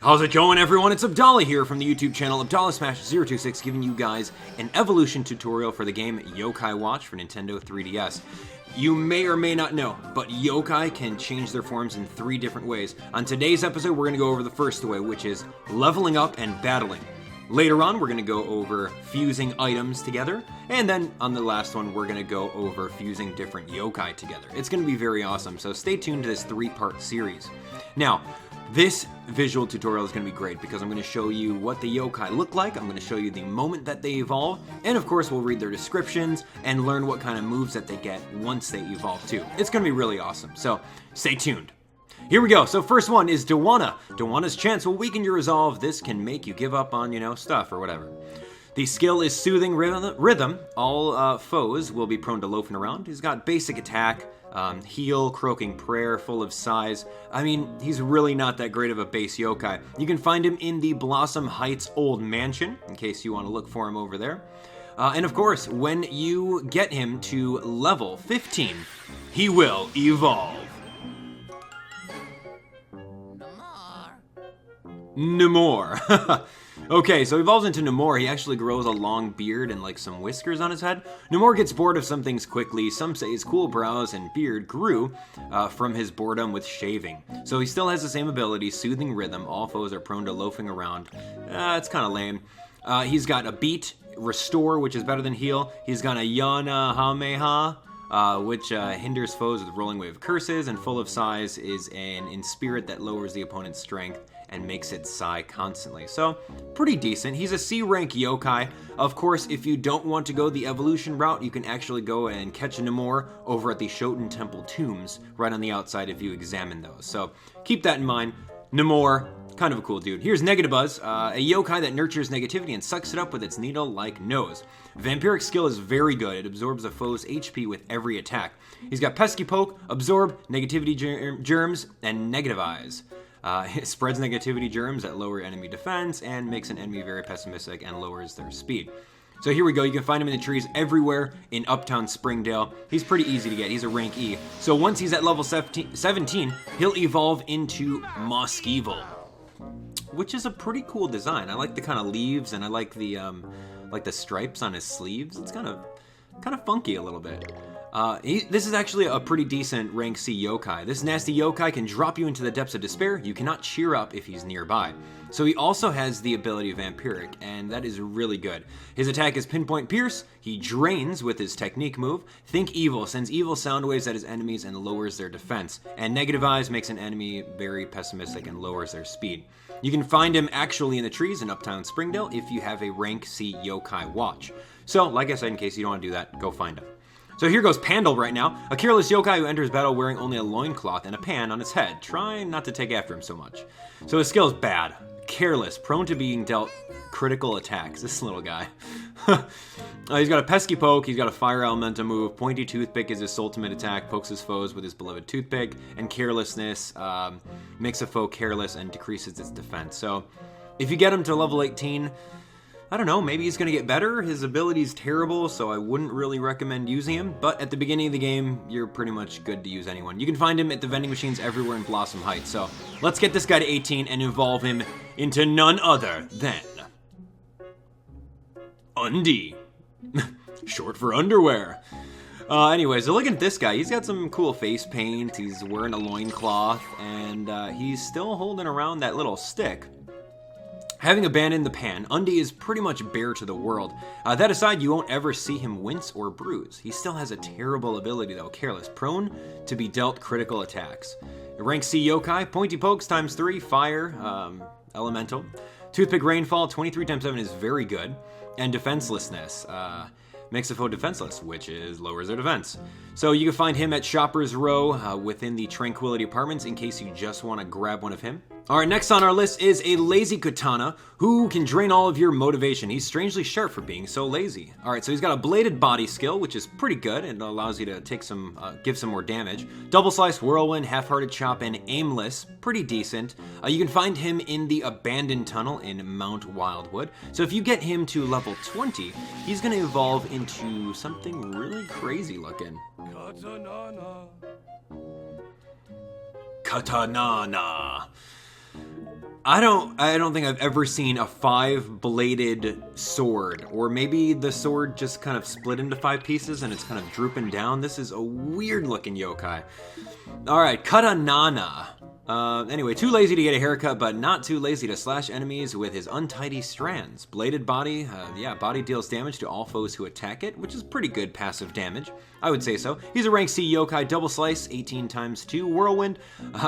How's it going, everyone? It's Abdallah here from the YouTube channel Abdallah Smash 026, giving you guys an evolution tutorial for the game Yokai Watch for Nintendo 3DS. You may or may not know, but yokai can change their forms in 3 different ways. On today's episode, we're going to go over the first way, which is leveling up and battling. Later on, we're going to go over fusing items together, and then on the last one, we're going to go over fusing different yokai together. It's going to be very awesome, so stay tuned to this 3-part series. Now, this visual tutorial is going to be great because I'm going to show you what the yokai look like, I'm going to show you the moment that they evolve, and of course we'll read their descriptions and learn what kind of moves that they get once they evolve too. It's going to be really awesome, so stay tuned. Here we go. So first one is DeWanna. DeWanna's chance will weaken your resolve. This can make you give up on, stuff or whatever. The skill is Soothing Rhythm. All foes will be prone to loafing around. He's got basic attack, heal, croaking prayer, full of sighs. I mean, he's really not that great of a base yokai. You can find him in the Blossom Heights Old Mansion, in case you want to look for him over there. And of course, when you get him to level 15, he will evolve. Namor. Okay, so he evolves into Namor. He actually grows a long beard and like some whiskers on his head. Namor gets bored of some things quickly. Some say his cool brows and beard grew from his boredom with shaving. So he still has the same ability, Soothing Rhythm. All foes are prone to loafing around. It's kind of lame. He's got a Beat, Restore, which is better than Heal. He's got a Yana Hameha, which hinders foes with Rolling Wave Curses, and Full of Sighs is an Inspirit that lowers the opponent's strength and makes it sigh constantly. So, pretty decent. He's a C-rank yokai. Of course, if you don't want to go the evolution route, you can actually go and catch a Namor over at the Shoten Temple tombs, right on the outside if you examine those. So, keep that in mind. Namor, kind of a cool dude. Here's Negativuz, a yokai that nurtures negativity and sucks it up with its needle-like nose. Vampiric skill is very good. It absorbs a foe's HP with every attack. He's got Pesky Poke, Absorb, Negativity Germs, and Negativize. It spreads negativity germs that lower enemy defense and makes an enemy very pessimistic and lowers their speed. So here we go. You can find him in the trees everywhere in Uptown Springdale. He's pretty easy to get. He's a rank E. So once he's at level 17, he'll evolve into Moskeevil, which is a pretty cool design. I like the kind of leaves, and I like the stripes on his sleeves. It's kind of funky a little bit. This is actually a pretty decent rank C yokai. This nasty yokai can drop you into the depths of despair. You cannot cheer up if he's nearby. So he also has the ability Vampiric, and that is really good. His attack is Pinpoint Pierce. He drains with his technique move. Think Evil sends evil sound waves at his enemies and lowers their defense. And Negativize makes an enemy very pessimistic and lowers their speed. You can find him actually in the trees in Uptown Springdale if you have a rank C yokai watch. So, like I said, in case you don't want to do that, go find him. So here goes Pandal right now, a careless yokai who enters battle wearing only a loincloth and a pan on his head. Try not to take after him so much. So his skill is bad, careless, prone to being dealt critical attacks. This little guy. He's got a Pesky Poke, he's got a Fire Elemental move, Pointy Toothpick is his ultimate attack, pokes his foes with his beloved toothpick, and Carelessness makes a foe careless and decreases its defense. So if you get him to level 18, I don't know, maybe he's going to get better. His ability's terrible, so I wouldn't really recommend using him. But at the beginning of the game, you're pretty much good to use anyone. You can find him at the vending machines everywhere in Blossom Heights. So let's get this guy to 18 and evolve him into none other than Undie. Short for underwear. Anyways, so looking at this guy, he's got some cool face paint. He's wearing a loincloth, and he's still holding around that little stick. Having abandoned the pan, Undie is pretty much bare to the world. That aside, you won't ever see him wince or bruise. He still has a terrible ability though, Careless, prone to be dealt critical attacks. Rank C yokai, Pointy Pokes times 3, Fire, Elemental. Toothpick Rainfall, 23 times 7 is very good. And Defenselessness, makes a foe defenseless, which lowers their defense. So you can find him at Shoppers Row within the Tranquility Apartments in case you just want to grab one of him. Alright, next on our list is a lazy Katana who can drain all of your motivation. He's strangely sharp for being so lazy. Alright, so he's got a bladed body skill, which is pretty good and allows you to take give some more damage. Double Slice, Whirlwind, Half-Hearted Chop, and Aimless, pretty decent. You can find him in the Abandoned Tunnel in Mount Wildwood. So if you get him to level 20, he's going to evolve into something really crazy looking. Katana. I don't think I've ever seen a 5-bladed sword, or maybe the sword just kind of split into 5 pieces and it's kind of drooping down. This is a weird looking yokai. All right, Katana. Anyway, too lazy to get a haircut, but not too lazy to slash enemies with his untidy strands. Bladed body, body deals damage to all foes who attack it, which is pretty good passive damage. I would say so. He's a rank C yokai, double slice, 18 times 2, whirlwind,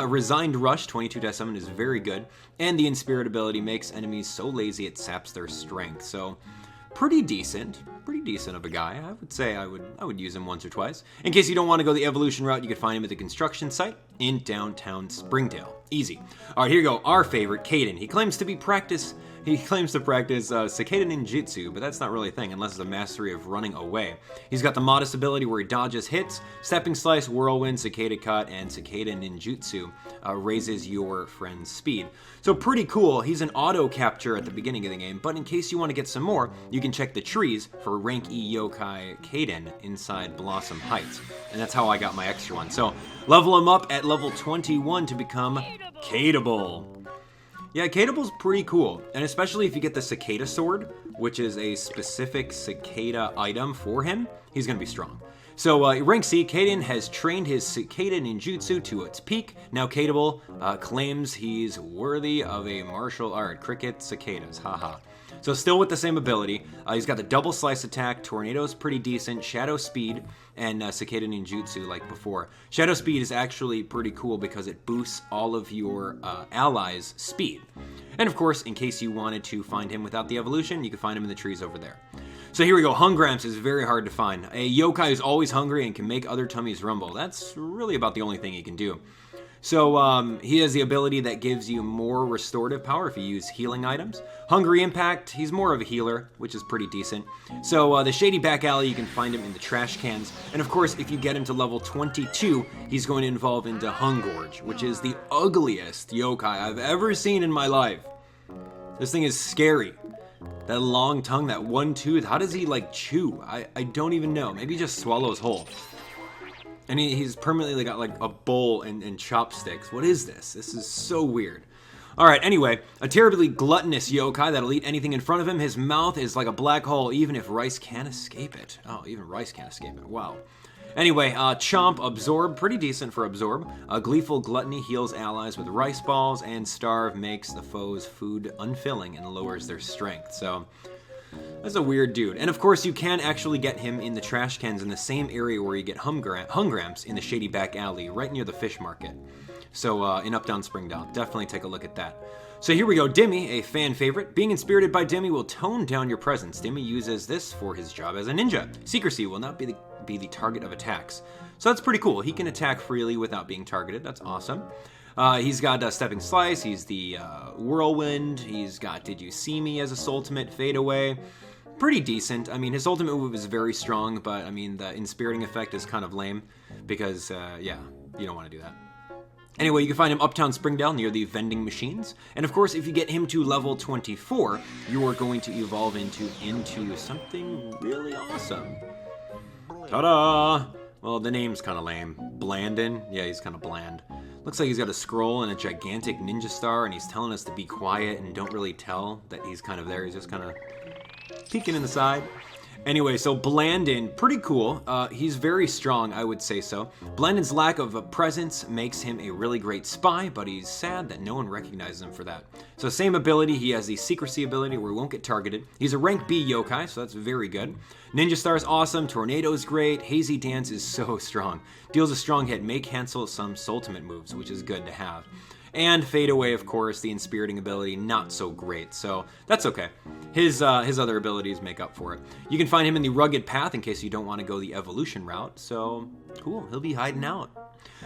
resigned rush, 22-7 is very good, and the inspirit ability makes enemies so lazy it saps their strength. So, pretty decent of a guy. I would say I would use him once or twice. In case you don't want to go the evolution route, you could find him at the construction site in downtown Springdale. Easy. All right, here you go. Our favorite, Caden. He claims to practice cicada ninjutsu, but that's not really a thing unless it's a mastery of running away. He's got the modest ability where he dodges hits, stepping slice, whirlwind, cicada cut, and cicada ninjutsu raises your friend's speed. So pretty cool. He's an auto capture at the beginning of the game, but in case you want to get some more, you can check the trees for rank E yokai Caden inside Blossom Heights. And that's how I got my extra one. So level him up at level 21 to become Pickable. Yeah, Pickable's pretty cool, and especially if you get the cicada sword, which is a specific cicada item for him, he's going to be strong. So, rank C, Caden has trained his cicada ninjutsu to its peak. Now Pickable claims he's worthy of a martial art. Cricket cicadas, haha. So still with the same ability, he's got the double slice attack, tornado's pretty decent, shadow speed, and cicada ninjutsu like before. Shadow speed is actually pretty cool because it boosts all of your allies' speed. And of course, in case you wanted to find him without the evolution, you can find him in the trees over there. So here we go, Gramps is very hard to find. A yokai who's always hungry and can make other tummies rumble. That's really about the only thing he can do. So he has the ability that gives you more restorative power if you use healing items. Hungry Impact, he's more of a healer, which is pretty decent. So the Shady Back Alley, you can find him in the trash cans. And of course, if you get him to level 22, he's going to evolve into Hungorge, which is the ugliest yokai I've ever seen in my life. This thing is scary. That long tongue, that one tooth, how does he like chew? I don't even know. Maybe he just swallows whole. And he's permanently got like a bowl and chopsticks. What is this? This is so weird. All right, anyway, a terribly gluttonous yokai that'll eat anything in front of him. His mouth is like a black hole, even if rice can't escape it. Oh, even rice can't escape it. Wow. Anyway, Chomp, Absorb, pretty decent for Absorb. Gleeful Gluttony heals allies with rice balls, and Starve makes the foe's food unfilling and lowers their strength. So that's a weird dude. And of course, you can actually get him in the trash cans in the same area where you get Gramps in the Shady Back Alley, right near the fish market. So in Uptown Springdale, definitely take a look at that. So here we go, Dimmie, a fan favorite. Being inspirited by Dimmie will tone down your presence. Dimmie uses this for his job as a ninja. Secrecy will not be the target of attacks. So that's pretty cool. He can attack freely without being targeted. That's awesome. He's got Stepping Slice, he's the Whirlwind, he's got Did You See Me as a ultimate, Fade Away. Pretty decent. I mean, his ultimate move is very strong, but I mean, the inspiriting effect is kind of lame because, you don't want to do that. Anyway, you can find him Uptown Springdale near the vending machines. And of course, if you get him to level 24, you are going to evolve into something really awesome. Ta-da! Well, the name's kind of lame. Blandin? Yeah, he's kind of bland. Looks like he's got a scroll and a gigantic ninja star, and he's telling us to be quiet and don't really tell that he's kind of there. He's just kind of peeking in the side. Anyway, so Blandin, pretty cool. He's very strong, I would say so. Blandin's lack of a presence makes him a really great spy, but he's sad that no one recognizes him for that. So same ability, he has the secrecy ability where he won't get targeted. He's a rank B yokai, so that's very good. Ninja Star is awesome, Tornado is great, Hazy Dance is so strong. Deals a strong hit, may cancel some ultimate moves, which is good to have. And Fade Away, of course, the inspiriting ability, not so great, so that's okay. His other abilities make up for it. You can find him in the Rugged Path in case you don't want to go the evolution route, so cool, he'll be hiding out.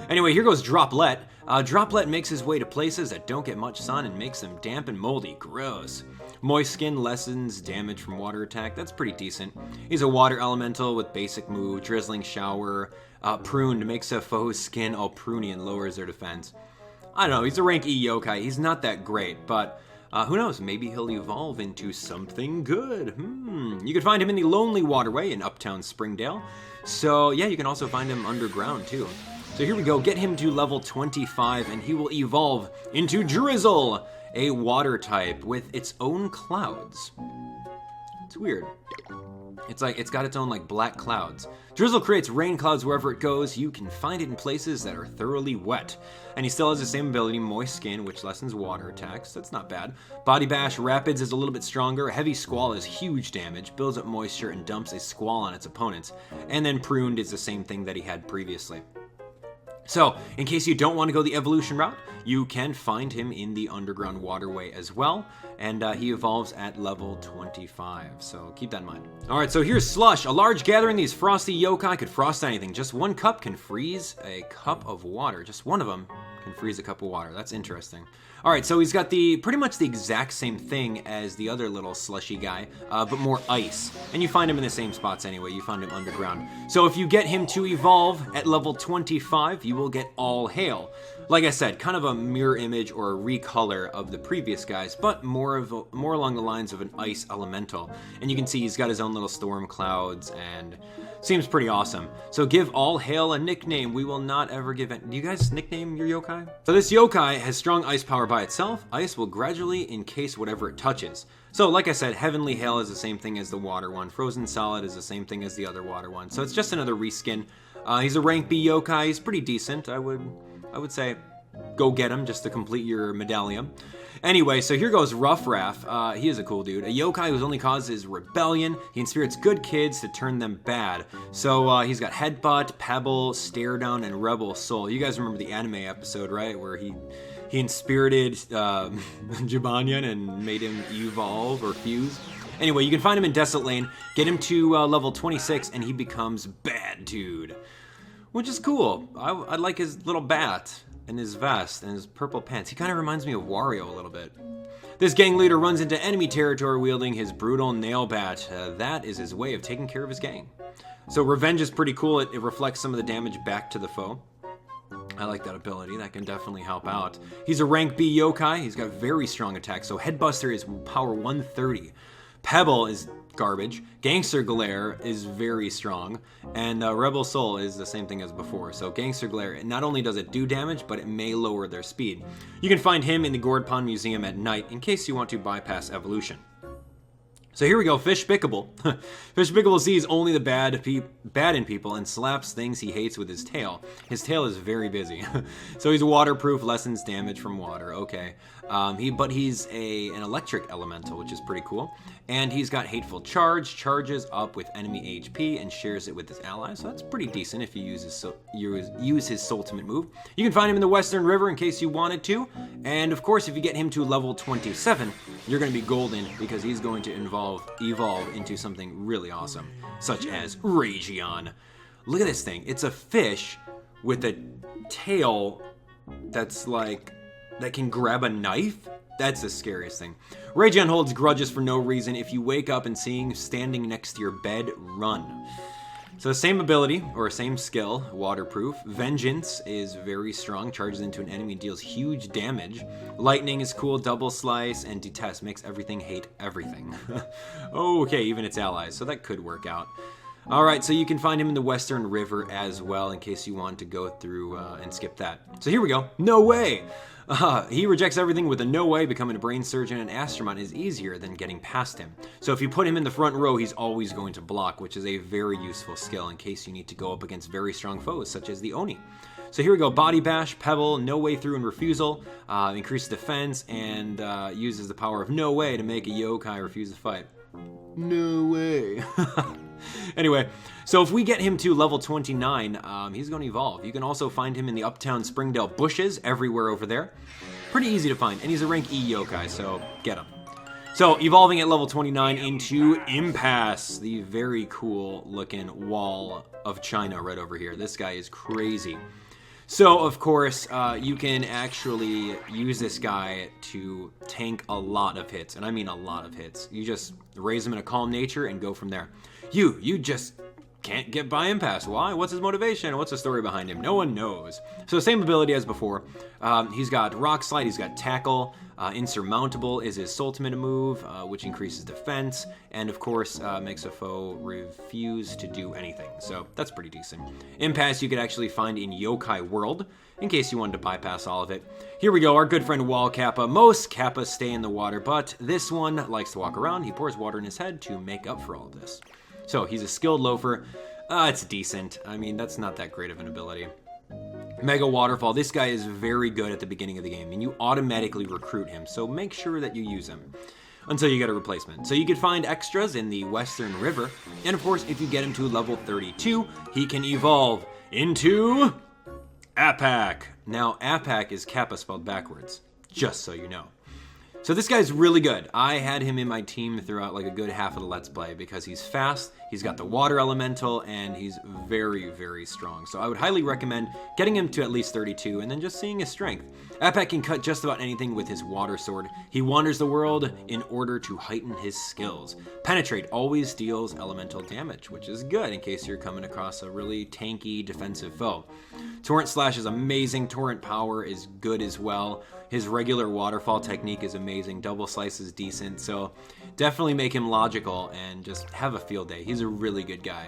Anyway, here goes Droplet. Droplet makes his way to places that don't get much sun and makes them damp and moldy. Gross. Moist Skin lessens damage from water attack. That's pretty decent. He's a water elemental with basic move, Drizzling Shower. Pruned makes a foe's skin all pruny and lowers their defense. I don't know, he's a rank E yokai. He's not that great, but who knows? Maybe he'll evolve into something good. You can find him in the Lonely Waterway in Uptown Springdale. So yeah, you can also find him underground too. So here we go, get him to level 25 and he will evolve into Drizzle, a water type with its own clouds. It's weird. It's like it's got its own like black clouds. Drizzle creates rain clouds wherever it goes. You can find it in places that are thoroughly wet. And he still has the same ability, Moist Skin, which lessens water attacks. That's not bad. Body Bash Rapids is a little bit stronger. Heavy Squall is huge damage, builds up moisture, and dumps a squall on its opponents. And then Pruned is the same thing that he had previously. So, in case you don't want to go the evolution route, you can find him in the underground waterway as well, and he evolves at level 25, so keep that in mind. Alright, so here's Slush. A large gathering, these frosty yokai could frost anything. Just one cup can freeze a cup of water. Just one of them can freeze a cup of water. That's interesting. Alright, so he's got pretty much the exact same thing as the other little slushy guy, but more ice. And you find him in the same spots anyway, you find him underground. So if you get him to evolve at level 25, you will get All Hail. Like I said, kind of a mirror image or a recolor of the previous guys, but more along the lines of an ice elemental. And you can see he's got his own little storm clouds and seems pretty awesome. So give All Hail a nickname. We will not ever give it. Do you guys nickname your yokai? So this yokai has strong ice power by itself. Ice will gradually encase whatever it touches. So like I said, Heavenly Hail is the same thing as the water one. Frozen Solid is the same thing as the other water one. So it's just another reskin. He's a rank B yokai. He's pretty decent. I would say go get him just to complete your medallion. Anyway, so here goes Ruffraff. He is a cool dude. A yokai whose only cause is rebellion. He inspires good kids to turn them bad. So he's got Headbutt, Pebble, Stare Down, and Rebel Soul. You guys remember the anime episode, right? Where he inspirited Jibanyan and made him evolve or fuse. Anyway, you can find him in Desolate Lane, get him to level 26, and he becomes Bad Dude. Which is cool. I like his little bat and his vest and his purple pants. He kind of reminds me of Wario a little bit. This gang leader runs into enemy territory wielding his brutal nail bat. That is his way of taking care of his gang. So Revenge is pretty cool. It reflects some of the damage back to the foe. I like that ability. That can definitely help out. He's a rank B yokai. He's got very strong attacks. So Headbuster is power 130. Pebble is garbage. Gangster Glare is very strong. And Rebel Soul is the same thing as before. So Gangster Glare, not only does it do damage, but it may lower their speed. You can find him in the Gourd Pond Museum at night in case you want to bypass evolution. So here we go, Fish Pickable. Fish Pickable sees only the bad in people and slaps things he hates with his tail. His tail is very busy. So he's waterproof, lessens damage from water. Okay. But he's an electric elemental, which is pretty cool. And he's got Hateful Charge, charges up with enemy HP, and shares it with his allies. So that's pretty decent if you use his Soultimate move. You can find him in the Western River in case you wanted to. And of course, if you get him to level 27, you're going to be golden because he's going to evolve into something really awesome, such as Region. Look at this thing. It's a fish with a tail that's like, that can grab a knife. That's the scariest thing. Region holds grudges for no reason. If you wake up and see him standing next to your bed, run. So the same ability, or same skill, waterproof. Vengeance is very strong, charges into an enemy, deals huge damage. Lightning is cool, double slice, and detest makes everything hate everything. Okay, even its allies, so that could work out. Alright, so you can find him in the Western River as well, in case you want to go through and skip that. So here we go. No way! He rejects everything with a no way. Becoming a brain surgeon and Astromon is easier than getting past him. So if you put him in the front row, he's always going to block, which is a very useful skill in case you need to go up against very strong foes, such as the Oni. So here we go, Body Bash, Pebble, No Way Through and Refusal, increases defense, and uses the power of No Way to make a yokai refuse to fight. No way. Anyway, so if we get him to level 29, he's going to evolve. You can also find him in the Uptown Springdale bushes, everywhere over there. Pretty easy to find, and he's a rank E yokai, so get him. So, evolving at level 29 into Impasse, the very cool looking wall of China right over here. This guy is crazy. So, of course, you can actually use this guy to tank a lot of hits, and I mean a lot of hits. You just raise him in a calm nature and go from there. You just can't get by Impasse. Why? What's his motivation? What's the story behind him? No one knows. So same ability as before. He's got Rock Slide, he's got Tackle, Insurmountable is his ultimate move, which increases defense, and of course makes a foe refuse to do anything. So that's pretty decent. Impasse you could actually find in Yokai World, in case you wanted to bypass all of it. Here we go, our good friend Wall Kappa. Most Kappas stay in the water, but this one likes to walk around. He pours water in his head to make up for all of this. So he's a skilled loafer. It's decent. I mean, that's not that great of an ability. Mega Waterfall. This guy is very good at the beginning of the game, and you automatically recruit him, so make sure that you use him until you get a replacement. So you can find extras in the Western River, and of course, if you get him to level 32, he can evolve into Apak. Now, Apak is Kappa spelled backwards, just so you know. So this guy's really good. I had him in my team throughout like a good half of the Let's Play because he's fast, he's got the water elemental, and he's very, very strong. So I would highly recommend getting him to at least 32 and then just seeing his strength. Apak can cut just about anything with his water sword. He wanders the world in order to heighten his skills. Penetrate always deals elemental damage, which is good in case you're coming across a really tanky defensive foe. Torrent Slash is amazing. Torrent Power is good as well. His regular waterfall technique is amazing. Double Slice is decent. So definitely make him logical and just have a field day. He's a really good guy.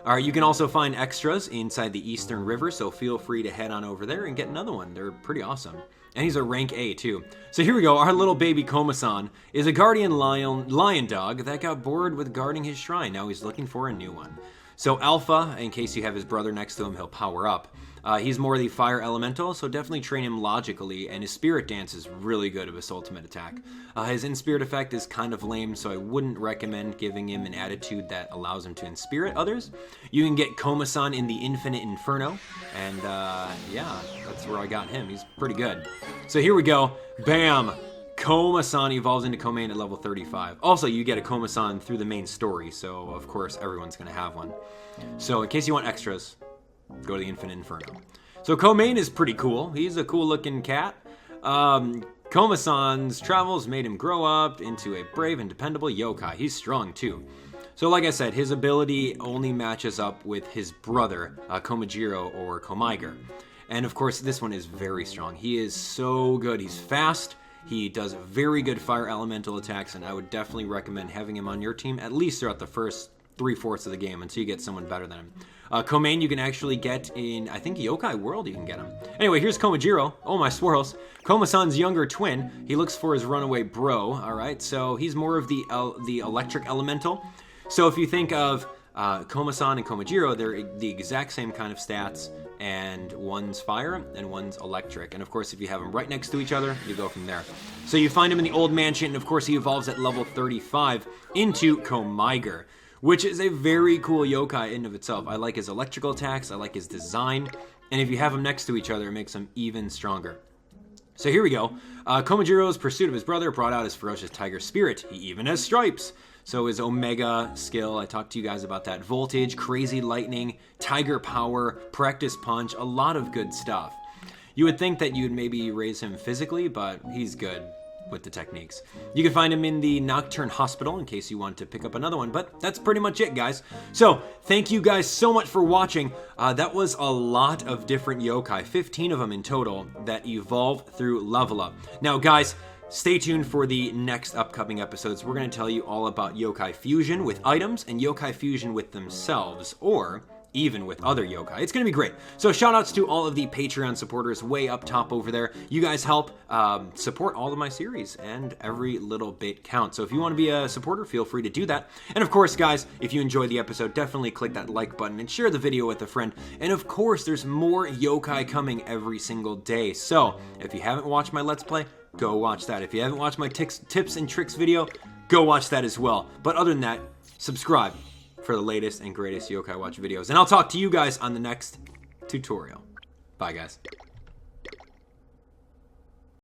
All right, you can also find extras inside the Eastern River, so feel free to head on over there and get another one. They're pretty awesome. And he's a rank A too. So here we go. Our little baby Komasan is a guardian lion dog that got bored with guarding his shrine. Now he's looking for a new one. So Alpha, in case you have his brother next to him, he'll power up. He's more the fire elemental, so definitely train him logically, and his spirit dance is really good of his ultimate attack. His in-spirit effect is kind of lame, so I wouldn't recommend giving him an attitude that allows him to in-spirit others. You can get Komasan in the Infinite Inferno, and yeah, that's where I got him. He's pretty good. So here we go. Bam! Komasan evolves into Komain at level 35. Also, you get a Komasan through the main story, so of course everyone's going to have one. So in case you want extras, go to the Infinite Inferno. So Komain is pretty cool. He's a cool looking cat. Komasan's travels made him grow up into a brave and dependable yokai. He's strong too. So like I said, his ability only matches up with his brother, Komajiro or Komaiger. And of course, this one is very strong. He is so good. He's fast. He does very good fire elemental attacks, and I would definitely recommend having him on your team at least throughout the first 3/4 of the game until you get someone better than him. Komain you can actually get in, I think, Yokai World you can get him. Anyway, here's Komajiro. Oh my swirls. Komasan's younger twin. He looks for his runaway bro, alright? So he's more of the electric elemental. So if you think of Komasan and Komajiro, they're the exact same kind of stats, and one's fire and one's electric. And of course, if you have them right next to each other, you go from there. So you find him in the old mansion, and of course he evolves at level 35 into Komaiger, which is a very cool yokai in of itself. I like his electrical attacks, I like his design, and if you have them next to each other, it makes them even stronger. So here we go. Komajiro's pursuit of his brother brought out his ferocious tiger spirit. He even has stripes. So his Omega skill, I talked to you guys about that. Voltage, crazy lightning, tiger power, practice punch, a lot of good stuff. You would think that you'd maybe raise him physically, but he's good with the techniques. You can find him in the Nocturne Hospital in case you want to pick up another one, but that's pretty much it, guys. So thank you guys so much for watching. That was a lot of different yokai, 15 of them in total, that evolve through level up. Now guys, stay tuned for the next upcoming episodes. We're going to tell you all about yokai fusion with items and yokai fusion with themselves, or even with other yokai. It's going to be great. So shout outs to all of the Patreon supporters way up top over there. You guys help support all of my series, and every little bit counts. So if you want to be a supporter, feel free to do that. And of course, guys, if you enjoyed the episode, definitely click that like button and share the video with a friend. And of course, there's more yokai coming every single day. So if you haven't watched my Let's Play, go watch that. If you haven't watched my tips and tricks video, go watch that as well. But other than that, subscribe for the latest and greatest Yokai Watch videos. And I'll talk to you guys on the next tutorial. Bye, guys.